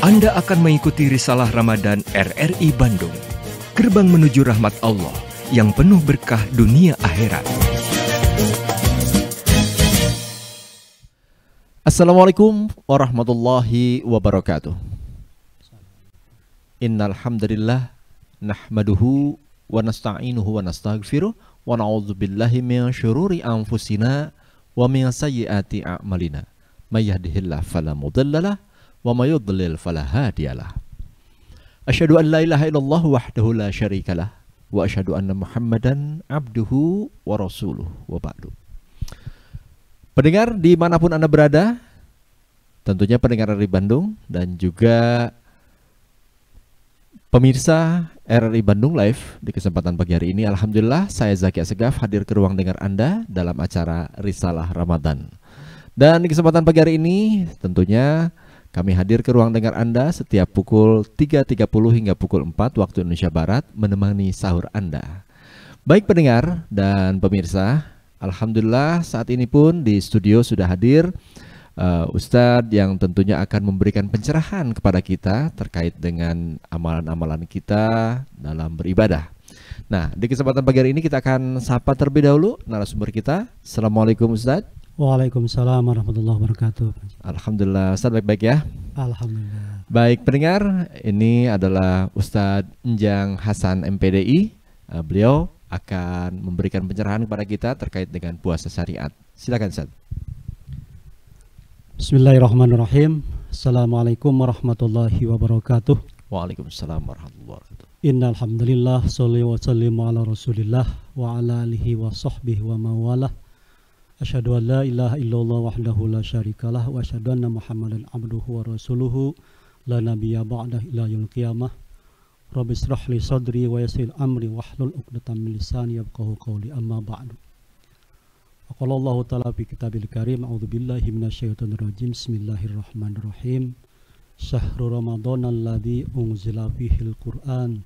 Anda akan mengikuti Risalah Ramadan RRI Bandung, gerbang menuju rahmat Allah yang penuh berkah dunia akhirat. Assalamualaikum warahmatullahi wabarakatuh. Innal hamdalillah nahmaduhu wa nasta'inuhu wa nastaghfiruh wa na'udzu billahi min syururi anfusina wa min sayyiati a'malina. May yahdihillahu fala mudhillalah wa may yudlil fala hadiyalah. Asyhadu an la ilaha illallah wahdahu la syarikalah wa asyhadu anna Muhammadan abduhu wa rasuluh wa ba'du. Pendengar dimanapun Anda berada, tentunya pendengar dari Bandung dan juga pemirsa RRI Bandung Live di kesempatan pagi hari ini, alhamdulillah saya Zaki Asegaf hadir ke ruang dengar Anda dalam acara Risalah Ramadan. Dan di kesempatan pagi hari ini tentunya kami hadir ke ruang dengar Anda setiap pukul 3.30 hingga pukul 4 waktu Indonesia Barat menemani sahur Anda. Baik pendengar dan pemirsa, alhamdulillah saat ini pun di studio sudah hadir Ustadz yang tentunya akan memberikan pencerahan kepada kita terkait dengan amalan-amalan kita dalam beribadah. Nah, di kesempatan pagi hari ini kita akan sapa terlebih dahulu narasumber kita. Assalamualaikum Ustadz. Waalaikumsalam warahmatullahi wabarakatuh. Alhamdulillah, Ustadz baik-baik ya? Alhamdulillah. Baik pendengar, ini adalah Ustadz Njang Hasan MPDI. Beliau akan memberikan pencerahan kepada kita terkait dengan puasa syariat. Silakan Ustadz. Bismillahirrahmanirrahim. Assalamualaikum warahmatullahi wabarakatuh. Waalaikumsalam warahmatullahi wabarakatuh. Innal hamdalillah sholli wa sallimu ala Rasulillah wa ala alihi wa sahbihi wa mawalah. Asyhadu an la ilaha illallah wahdahu la syarikalah wa asyhadu anna Muhammadan abduhu wa rasuluhu la nabiyya ba'dahu ila yaumil qiyamah. Rabbi shrah li sadri wa yassir amri wahlul 'uqdatam min lisani yafqahu qawli amma ba'du. Qala Allah Ta'ala fi kitabil karim, a'udzubillahi minasyaitonir rajim. Bismillahirrahmanirrahim. Syahrul Ramadan alladzi unzila fihil Qur'an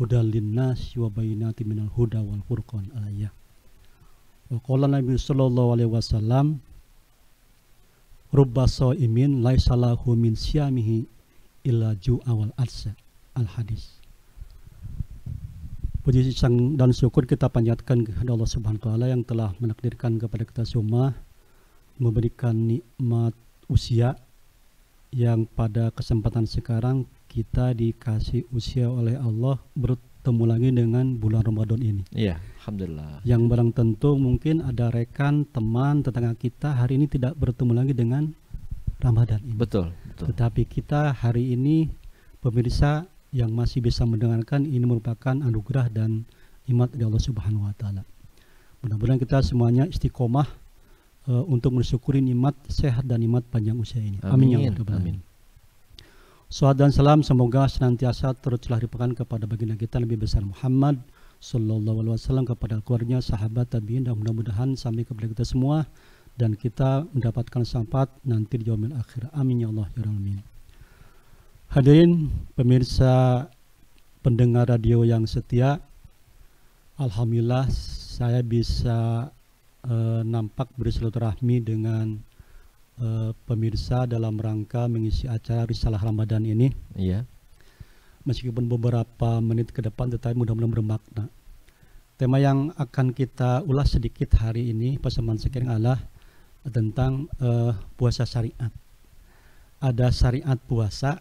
hudal linnasi wa bayyinatin minal huda wal furqan ayah. Wa qala Nabi sallallahu alaihi wasallam, rubba shaimin laisa lahu min siyamihi illa ju'a wal atsa. Al hadis. Puji sang dan syukur kita panjatkan kepada Allah Subhanahu wa taala yang telah menakdirkan kepada kita semua memberikan nikmat usia yang pada kesempatan sekarang kita dikasih usia oleh Allah bertemu lagi dengan bulan Ramadan ini. Iya, alhamdulillah. Yang barang tentu mungkin ada rekan, teman, tetangga kita hari ini tidak bertemu lagi dengan Ramadan ini. Betul. Tetapi kita hari ini pemirsa yang masih bisa mendengarkan, ini merupakan anugerah dan nikmat dari Allah Subhanahu wa taala. Mudah-mudahan kita semuanya istiqomah untuk mensyukuri nikmat sehat dan nikmat panjang usia ini. Amin ya rabbal alamin. Salawat dan salam semoga senantiasa terus limpahkan kepada baginda kita Nabi besar Muhammad sallallahu alaihi wasallam, kepada keluarga, sahabat, tabi'in, dan mudah-mudahan sampai kepada kita semua dan kita mendapatkan syafaat nanti di yaumil akhir. Amin ya Allah ya rabbal alamin. Hadirin pemirsa pendengar radio yang setia, alhamdulillah saya bisa nampak bersilaturahmi dengan pemirsa dalam rangka mengisi acara Risalah Ramadan ini. Iya. Meskipun beberapa menit ke depan tetapi mudah-mudahan bermakna. Tema yang akan kita ulas sedikit hari ini persamaan sekarang adalah tentang puasa syariat. Ada syariat puasa,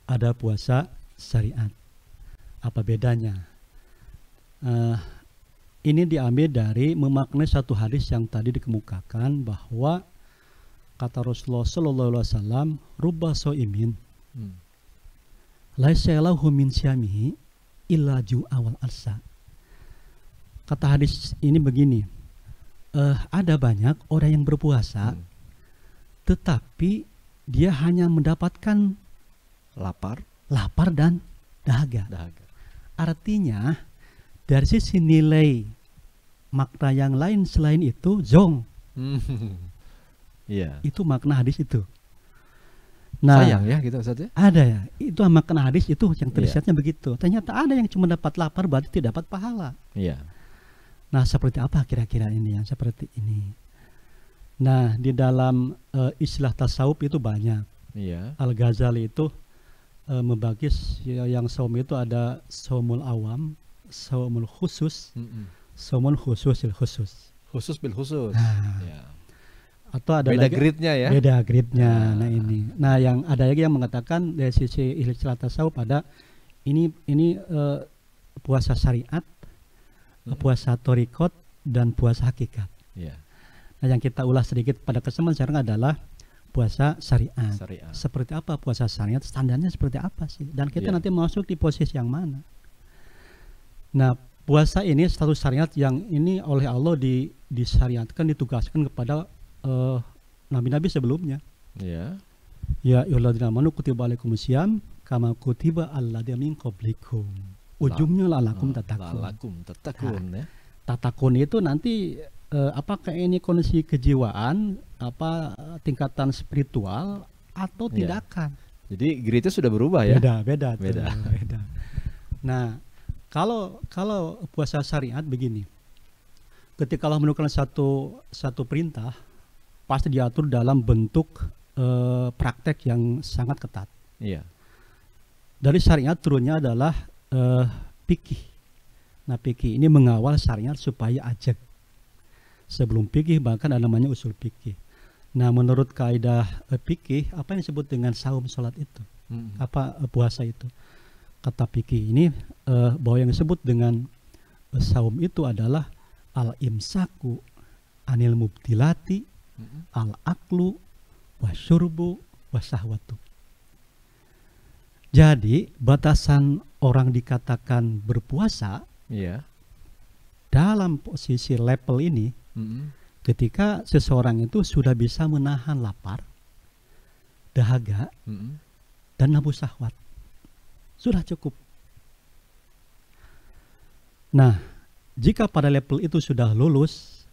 ada puasa syariat. Apa bedanya? Ini diambil dari memaknai satu hadis yang tadi dikemukakan bahwa kata Rasulullah sallallahu alaihi wasallam, rubba shaimin laisa lahu min siyamihi illa ju'a wal alsa. Kata hadis ini begini, ada banyak orang yang berpuasa tetapi dia hanya mendapatkan lapar dan dahaga. Artinya dari sisi nilai makna yang lain selain itu zong. Iya. Itu makna hadis itu. Nah, sayang ya gitu Ustaz ya. Ada ya. Itu makna hadis itu yang tersiratnya begitu. Ternyata ada yang cuma dapat lapar berarti tidak dapat pahala. Iya. Nah, seperti apa kira-kira ini yang seperti ini? Nah, di dalam istilah tasawuf itu banyak. Iya. Al-Ghazali itu yang saum itu ada saumul awam, saumul khusus, saumul khususil khusus. Khusus bil khusus. Nah, Ya. atau ada Beda lagi grade-nya ya. beda grade-nya. Nah. Nah ini. Nah yang ada lagi yang mengatakan dari sisi istilah tasawuf ada ini puasa syariat, puasa torikot dan puasa hakikat. Ya. Nah yang kita ulas sedikit pada kesempatan sekarang adalah puasa syariat. Syariat. Seperti apa puasa syariat? Standarnya seperti apa sih? Dan kita Iya. nanti masuk di posisi yang mana? Nah puasa ini status syariat yang ini oleh Allah disyariatkan, ditugaskan kepada nabi-nabi sebelumnya. Ya. Ya ayyuhalladzina amanu kutiba alaikumusiyam kama kutiba alladzina min qablikum. Ujungnya lalakum tatakun. Lalakum tatakun ya. Tatakun itu nanti apakah ini kondisi kejiwaan, tingkatan spiritual atau Iya. tindakan? Jadi grade-nya sudah berubah ya. Beda. Beda. Nah, kalau puasa syariat begini. Ketika Allah menurunkan satu perintah, pasti diatur dalam bentuk praktek yang sangat ketat. Iya. Dari syariat turunnya adalah fikih. Nah, fikih ini mengawal syariat supaya ajak. Sebelum fikih bahkan ada namanya usul fikih. Nah, menurut kaidah fikih, apa yang disebut dengan saum salat itu? Apa puasa itu? Kata fikih ini bahwa yang disebut dengan saum itu adalah al-imsaku anil mubtilati, al-aklu wasyurbu wasahwatu. Jadi batasan orang dikatakan berpuasa Iya. dalam posisi level ini ketika seseorang itu sudah bisa menahan lapar, dahaga, dan nafsu syahwat. Sudah cukup. Nah, jika pada level itu sudah lulus,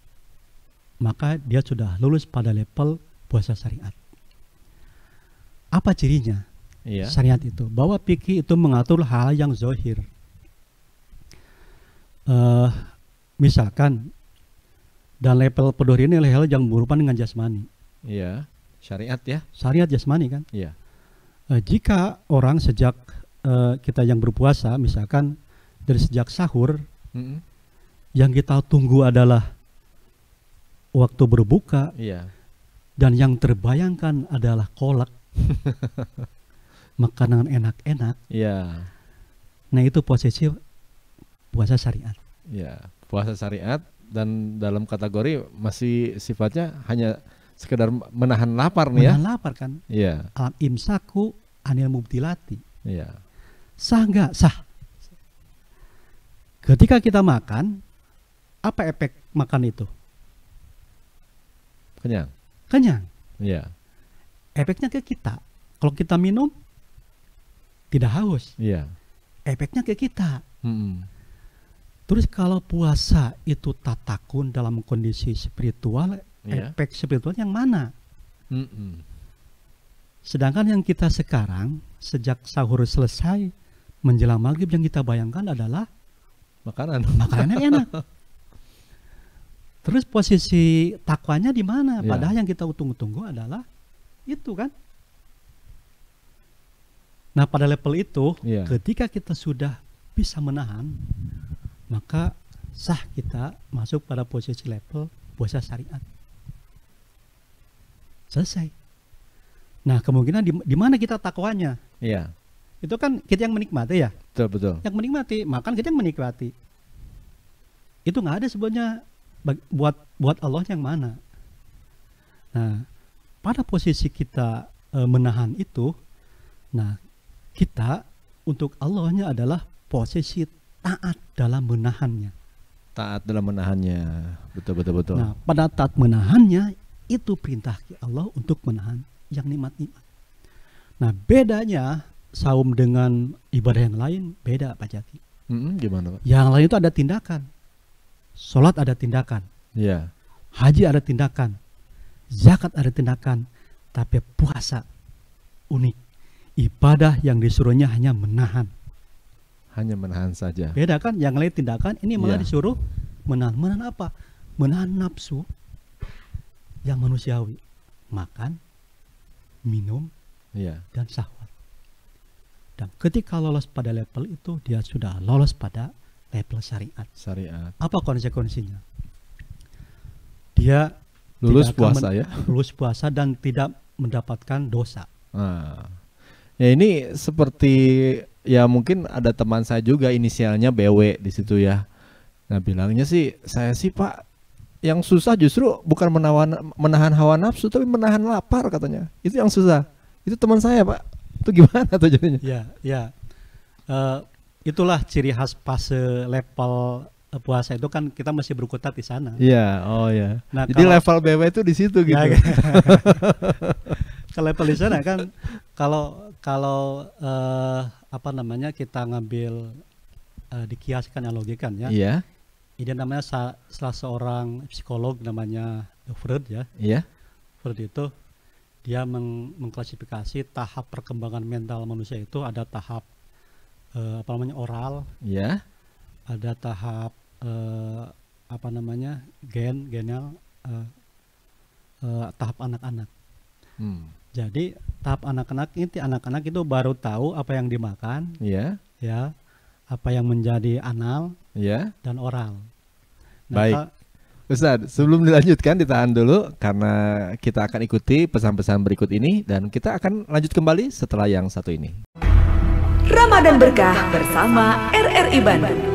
maka dia sudah lulus pada level puasa syariat. Apa cirinya? Iya. Syariat itu bahwa fikih itu mengatur hal yang zahir. Misalkan dan level pedohir ini hal yang berhubungan dengan jasmani. Iya. Syariat ya. Syariat jasmani kan. Iya. Jika orang sejak kita yang berpuasa, misalkan dari sejak sahur, yang kita tunggu adalah waktu berbuka, Iya. dan yang terbayangkan adalah kolak, makanan enak-enak. Iya. Nah itu posisi puasa syariat. Iya. Puasa syariat dan dalam kategori masih sifatnya hanya sekedar menahan lapar nih ya. Menahan lapar kan. Iya. Al-imsaku anil mubtilati. Iya. Sah nggak? Sah. Ketika kita makan, apa efek makan itu? Kenyang. Kenyang. Iya. Efeknya ke kita. Kalau kita minum, tidak haus. Iya. Efeknya ke kita. Terus kalau puasa itu tatakun dalam kondisi spiritual, Iya. efek spiritual yang mana? Sedangkan yang kita sekarang, sejak sahur selesai, menjelang maghrib yang kita bayangkan adalah Makanan. makanan yang enak. Terus posisi takwanya di mana? Iya. Padahal yang kita tunggu-tunggu adalah itu kan. Nah pada level itu, Iya. ketika kita sudah bisa menahan, maka sah kita masuk pada posisi level puasa syariat. Selesai. Nah kemungkinan di mana kita takwanya? Iya. Itu kan kita yang menikmati ya. Betul. Yang menikmati, makan kita yang menikmati. Itu nggak ada sebenarnya buat Allah yang mana. Nah, pada posisi kita menahan itu, nah kita untuk Allahnya adalah posisi taat dalam menahannya. Taat dalam menahannya. Betul. Nah, pada taat menahannya itu perintah Allah untuk menahan yang nikmat-nikmat. Nah, bedanya saum dengan ibadah yang lain beda Pak Jaki. Gimana Pak? Yang lain itu ada tindakan. Sholat ada tindakan, Iya. haji ada tindakan, zakat ada tindakan, tapi puasa unik. Ibadah yang disuruhnya hanya menahan. Hanya menahan saja. Beda kan? Yang lain tindakan, ini malah Iya. disuruh menahan. Menahan apa? Menahan nafsu yang manusiawi. Makan, minum, Iya. dan syahwat. Dan ketika lolos pada level itu, dia sudah lolos pada level syariat. Syariat. Apa konsekuensinya? Dia Lulus tidak akan puasa ya. lulus puasa dan tidak mendapatkan dosa. Nah, ya ini seperti ya mungkin ada teman saya juga inisialnya BW di situ ya. Nah bilangnya sih, saya sih Pak, yang susah justru bukan menahan hawa nafsu, tapi menahan lapar katanya. Itu yang susah. Itu teman saya Pak. Itu gimana tuh jadinya? Ya. Itulah ciri khas fase level puasa itu kan kita masih berkutat di sana. Iya, oh ya. Nah, jadi level BW itu di situ gitu. Ya, ke level di sana kan kalau apa namanya kita ngambil dikiaskan analogikan ya. Iya. Ini namanya salah seorang psikolog namanya Freud ya. Iya. Freud itu dia mengklasifikasi tahap perkembangan mental manusia itu ada tahap apa namanya oral, Iya. ada tahap apa namanya genal, tahap anak-anak. Jadi tahap anak-anak itu baru tahu apa yang dimakan, Iya. ya, apa yang menjadi anal, Iya. dan oral. Nah, Baik. Ustadz, sebelum dilanjutkan ditahan dulu karena kita akan ikuti pesan-pesan berikut ini dan kita akan lanjut kembali setelah yang satu ini. Ramadan Berkah bersama RRI Bandung.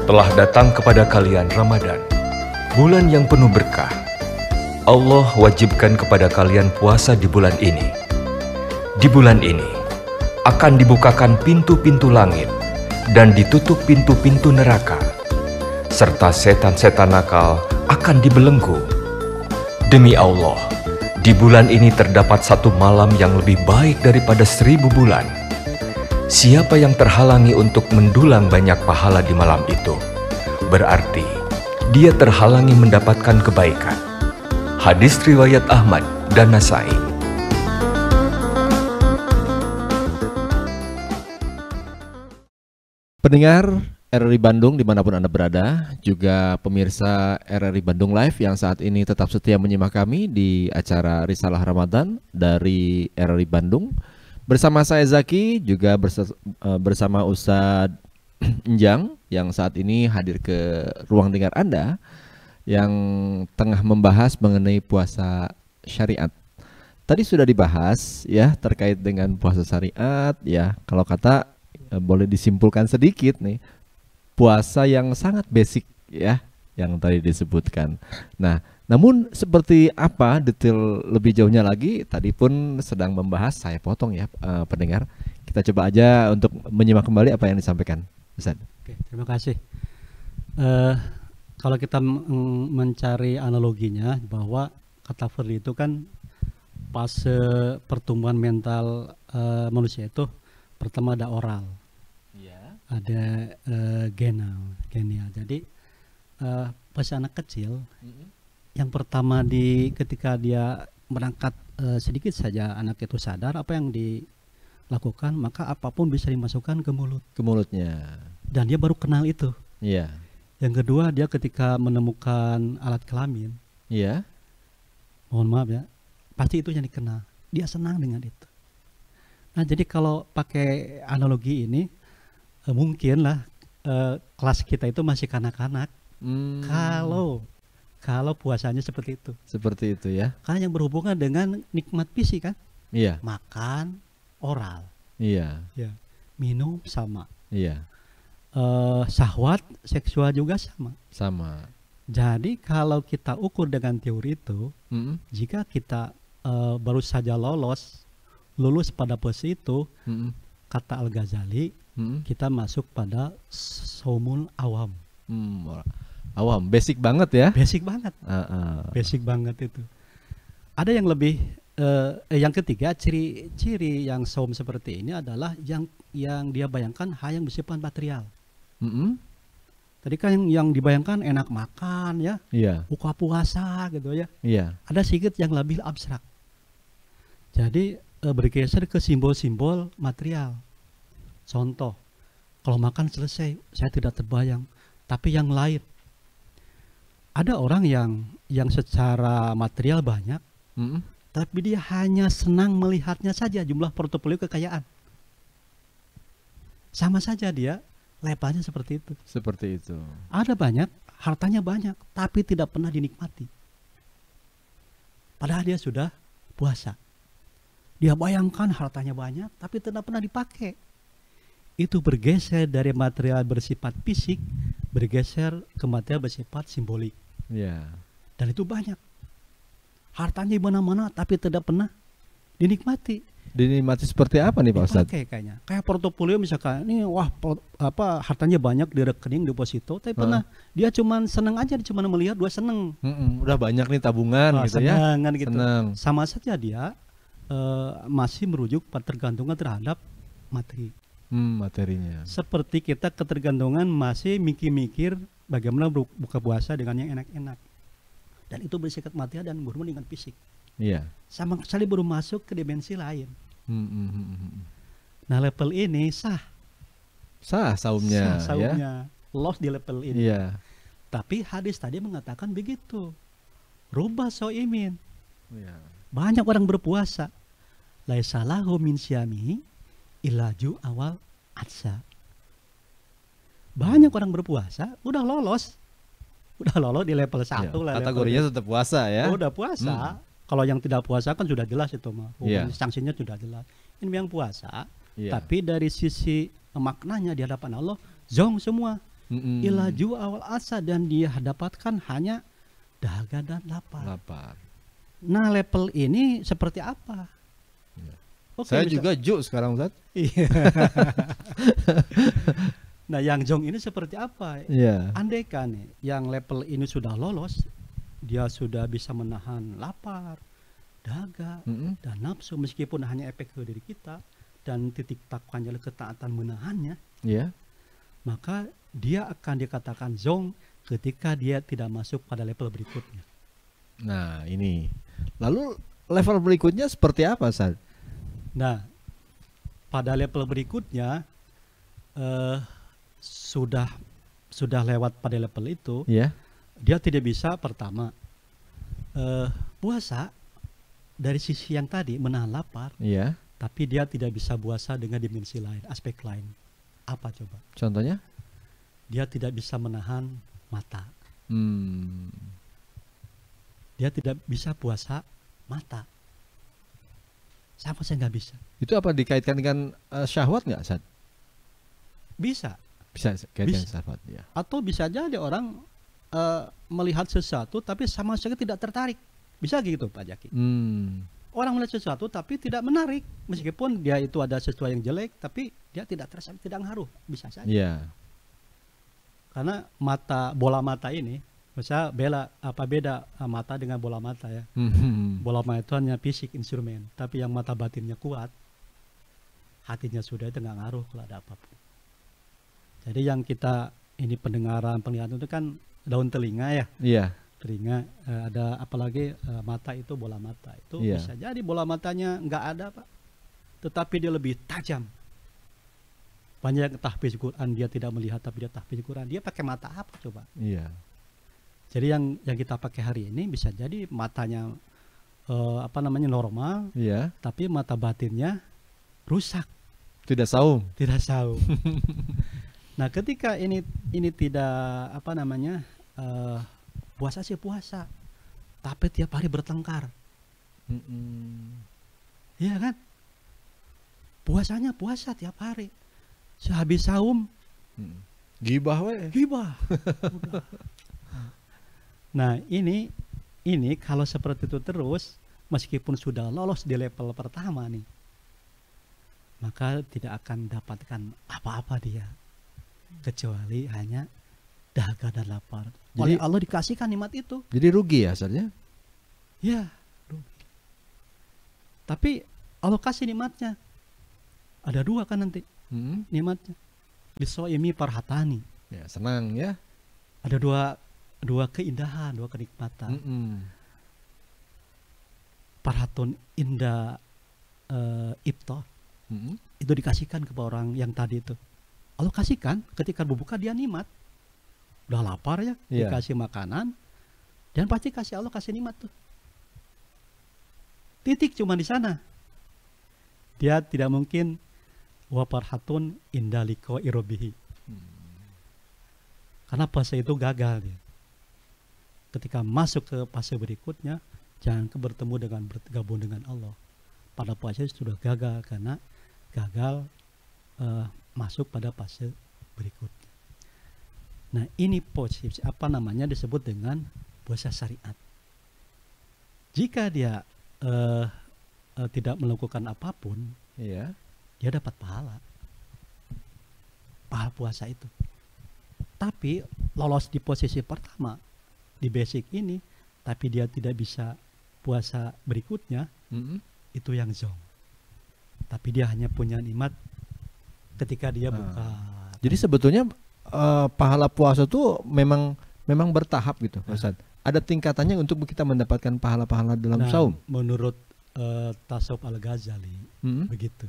Telah datang kepada kalian Ramadan, bulan yang penuh berkah. Allah wajibkan kepada kalian puasa di bulan ini. Di bulan ini akan dibukakan pintu-pintu langit dan ditutup pintu-pintu neraka, serta setan-setan nakal akan dibelenggu. Demi Allah, di bulan ini terdapat satu malam yang lebih baik daripada 1000 bulan. Siapa yang terhalangi untuk mendulang banyak pahala di malam itu, berarti dia terhalangi mendapatkan kebaikan. Hadis riwayat Ahmad dan Nasai. Pendengar RRI Bandung dimanapun Anda berada, juga pemirsa RRI Bandung Live yang saat ini tetap setia menyimak kami di acara Risalah Ramadan dari RRI Bandung. Bersama saya Zaki, juga bersama Ustadz Enjang yang saat ini hadir ke ruang dengar Anda yang tengah membahas mengenai puasa syariat. Tadi sudah dibahas ya terkait dengan puasa syariat ya. Kalau kata boleh disimpulkan sedikit nih, puasa yang sangat basic ya yang tadi disebutkan. Nah, namun seperti apa detail lebih jauhnya lagi tadi pun sedang membahas, saya potong ya pendengar. Kita coba aja untuk menyimak kembali apa yang disampaikan Ustaz. Oke, terima kasih. Kalau kita mencari analoginya bahwa kata Freud itu kan fase pertumbuhan mental manusia itu pertama ada oral, ada genial. Jadi pas anak kecil, yang pertama ketika dia berangkat sedikit saja anak itu sadar apa yang dilakukan, maka apapun bisa dimasukkan ke mulutnya. Dan dia baru kenal itu. Iya. Yang kedua, dia ketika menemukan alat kelamin, mohon maaf ya, pasti itu yang dikenal. Dia senang dengan itu. Nah, jadi kalau pakai analogi ini, mungkinlah kelas kita itu masih kanak-kanak. Kalau puasanya seperti itu. Seperti itu ya. Karena yang berhubungan dengan nikmat fisik kan? Iya. Makan, oral. Iya. Ya. Minum sama. Iya. Syahwat seksual juga sama. Jadi kalau kita ukur dengan teori itu, jika kita baru saja lulus pada posisi itu, kata Al-Ghazali, kita masuk pada saumul awam. Awam, basic banget ya. Basic banget. Basic banget itu. Ada yang lebih yang ketiga, ciri yang saum seperti ini adalah yang dia bayangkan hal yang bersifat material. Tadi kan yang dibayangkan enak makan ya, buka puasa gitu ya. Ada sedikit yang lebih abstrak. Jadi bergeser ke simbol-simbol material. Contoh, kalau makan selesai, saya tidak terbayang. Tapi yang lain, Ada orang yang secara material banyak, Mm-mm. tapi dia hanya senang melihatnya saja jumlah portofolio kekayaan. Sama saja dia levelnya seperti itu. Seperti itu. Ada banyak, hartanya banyak, tapi tidak pernah dinikmati. Padahal dia sudah puasa. Dia bayangkan hartanya banyak, tapi tidak pernah dipakai. Itu bergeser dari material bersifat fisik, bergeser ke material bersifat simbolik. Ya. Dan itu banyak. Hartanya di mana-mana, tapi tidak pernah dinikmati. Dinikmati seperti apa nih Pak Ustadz? Dipakai kayaknya. Kayak portofolio misalkan, ini wah hartanya banyak di rekening deposito, tapi pernah dia cuman seneng aja, dia cuma melihat dua seneng. Udah banyak nih tabungan gitu ya. Senengan gitu. Seneng. Sama saja dia masih merujuk pada tergantungan terhadap materi. Materinya. Seperti kita ketergantungan masih mikir-mikir bagaimana buka puasa dengan yang enak-enak. Dan itu bersifat material dan berhubungan dengan fisik. Iya. Sama sekali baru masuk ke dimensi lain. Nah level ini sah Saumnya. saumnya, lost di level ini. Iya. Tapi hadis tadi mengatakan begitu. Rubah so'imin. Iya. Banyak orang berpuasa. Laisalahu min syamihi ilaju awal atsa. Banyak orang berpuasa udah lolos di level 1 Iya. lah. Kategorinya tetap puasa ya. Udah puasa. Kalau yang tidak puasa kan sudah jelas itu mah. Iya. Sanksinya sudah jelas. Ini yang puasa. Iya. Tapi dari sisi maknanya di hadapan Allah zong semua. Ilaju awal asa, dan dia dapatkan hanya dahaga dan lapar. Nah level ini seperti apa? Iya. Oke, Saya bisa- juga juk sekarang Ustadz. Iya. Nah yang zong ini seperti apa? Iya. Andaikan nih yang level ini sudah lolos, dia sudah bisa menahan lapar, dahaga, dan nafsu, meskipun hanya efek ke diri kita, dan titik takwanya ketaatan menahannya, Iya. maka dia akan dikatakan zong ketika dia tidak masuk pada level berikutnya. Nah ini. Lalu level berikutnya seperti apa Ustadz? Nah, pada level berikutnya sudah lewat pada level itu, Iya. dia tidak bisa pertama puasa dari sisi yang tadi menahan lapar, Iya. tapi dia tidak bisa puasa dengan dimensi lain, aspek lain. Apa coba? Contohnya? Dia tidak bisa menahan mata. Dia tidak bisa puasa mata. Sama saya nggak bisa. Itu apa dikaitkan dengan syahwat nggak Ustadz? Bisa. Bisa kaitkan Bisa. syahwat ya. Atau bisa jadi orang melihat sesuatu tapi sama sekali tidak tertarik. Bisa gitu Pak Jaki. Orang melihat sesuatu tapi tidak menarik, meskipun dia itu ada sesuatu yang jelek, tapi dia tidak terasa, tidak ngaruh, bisa saja. Iya. Karena bola mata ini, misalnya beda mata dengan bola mata ya. Bola mata itu hanya fisik instrumen, tapi yang mata batinnya kuat, hatinya sudah itu nggak ngaruh kalau ada apapun. Jadi yang kita ini pendengaran, penglihatan itu kan daun telinga ya. Iya. Telinga ada apalagi mata itu bola mata itu Iya. bisa jadi bola matanya nggak ada Pak, tetapi dia lebih tajam. Banyak yang tahfiz Quran dia tidak melihat tapi dia tahfiz Quran, dia pakai mata apa coba? Iya. Jadi yang kita pakai hari ini bisa jadi matanya normal, Iya. tapi mata batinnya rusak, Tidak saum. tidak saum. Nah ketika ini tidak puasa sih puasa, tapi tiap hari bertengkar. Iya kan? Puasanya puasa tiap hari. Sehabis saum Gibah we. gibah. Udah. Nah, ini kalau seperti itu terus, meskipun sudah lolos di level pertama nih, maka tidak akan dapatkan apa-apa dia, kecuali hanya dahaga dan lapar. Oleh Allah dikasihkan nikmat itu. Jadi rugi ya Ustadz ya? Ya, rugi. Tapi Allah kasih nikmatnya. Ada dua kan nanti nikmatnya. Bisoimi parhatani. Ya senang ya. Ada dua keindahan, dua kenikmatan. Parhatun indah iftar. Itu dikasihkan kepada orang yang tadi itu. Allah kasihkan ketika berbuka dia nikmat. Udah lapar ya, Iya. dikasih makanan, Dan pasti Allah kasih nikmat tuh. Titik cuma di sana. Dia tidak mungkin wa farhatun inda liqa'i rabbih. Karena fase itu gagal dia. Ketika masuk ke fase berikutnya, jangan bertemu dengan bergabung dengan Allah. Pada fase sudah gagal karena gagal masuk pada fase berikutnya. Nah, ini posisi disebut dengan puasa syariat. Jika dia tidak melakukan apapun, Iya. dia dapat pahala puasa itu. Tapi lolos di posisi pertama di basic ini, tapi dia tidak bisa puasa berikutnya, itu yang zong. Tapi dia hanya punya nikmat ketika dia buka. Jadi sebetulnya pahala puasa tuh memang bertahap gitu, Ustaz. Ada tingkatannya untuk kita mendapatkan pahala-pahala dalam saum. Menurut Tasawuf Al-Ghazali begitu.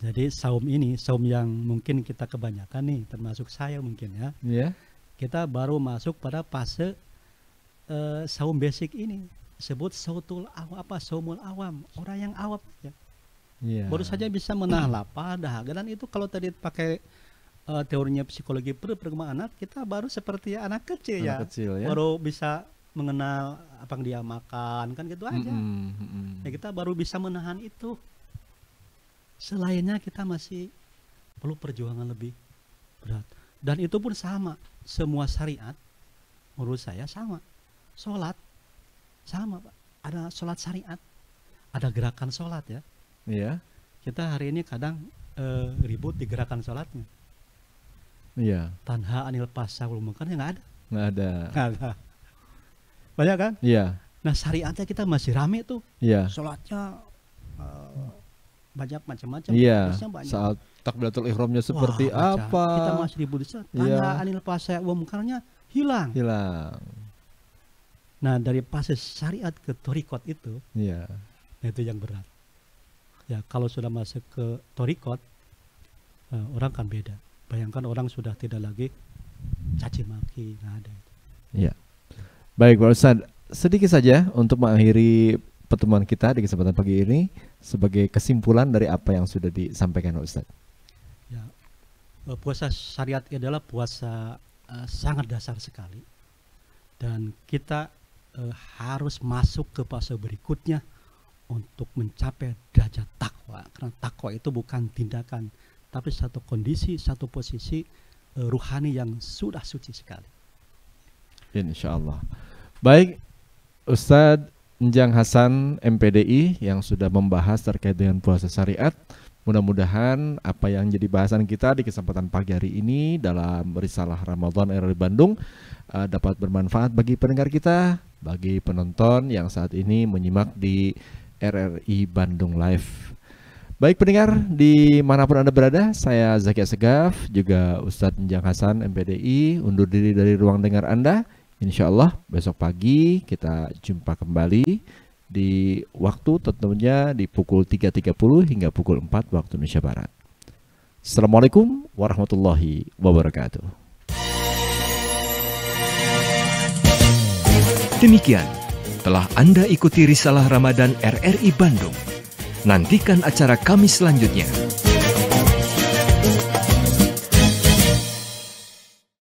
Jadi saum yang mungkin kita kebanyakan nih, termasuk saya mungkin ya. Iya. Kita baru masuk pada fase saum basic ini. Sebut saumul awam, orang yang awam ya. Iya. Baru saja bisa menahan lapar, dahaga, dan itu kalau tadi pakai teorinya psikologi perkembangan anak, kita baru seperti anak kecil ya. Baru bisa mengenal apa yang dia makan, kan gitu aja. Ya, kita baru bisa menahan itu. Selainnya kita masih perlu perjuangan lebih berat. Dan itu pun sama. Semua syariat menurut saya sama. Sholat sama, Pak. Ada sholat syariat. Ada gerakan sholat ya. Iya. Kita hari ini kadang ribut di gerakan sholatnya. Iya. Tanha anil fahsya wal munkar nggak ada. Nggak ada. Banyak kan? Iya. Nah, syariatnya kita masih rame tuh. Iya. Sholatnya banyak macam-macam. Iya. Saat takbiratul ihramnya seperti apa? Kita masih ribut. Tanha anil fahsya wal munkarnya hilang. Nah, dari fase syariat ke thariqat itu, nah itu yang berat. Ya, kalau sudah masuk ke thariqat, orang kan beda. Bayangkan orang sudah tidak lagi caci maki, nggak ada. Iya. Baik, Pak Ustadz, sedikit saja untuk mengakhiri pertemuan kita di kesempatan pagi ini sebagai kesimpulan dari apa yang sudah disampaikan Pak Ustadz. Ya, puasa syariat adalah puasa sangat dasar sekali, dan kita harus masuk ke fase berikutnya untuk mencapai derajat takwa. Karena takwa itu bukan tindakan, tapi satu kondisi, satu posisi ruhani yang sudah suci sekali. Insya Allah. Baik, Ustadz Njang Hasan MPDI yang sudah membahas terkait dengan puasa syariat. Mudah-mudahan apa yang jadi bahasan kita di kesempatan pagi hari ini dalam Risalah Ramadan RRI Bandung dapat bermanfaat bagi pendengar kita, bagi penonton yang saat ini menyimak di RRI Bandung Live. Baik pendengar, dimanapun Anda berada, saya Zaki Asegaf, juga Ustadz Njang Hasan MPDI undur diri dari ruang dengar Anda. Insya Allah besok pagi kita jumpa kembali di waktu tentunya di pukul 3.30 hingga pukul 4 waktu Indonesia Barat. Assalamualaikum warahmatullahi wabarakatuh. Demikian telah Anda ikuti Risalah Ramadan RRI Bandung. Nantikan acara kami selanjutnya.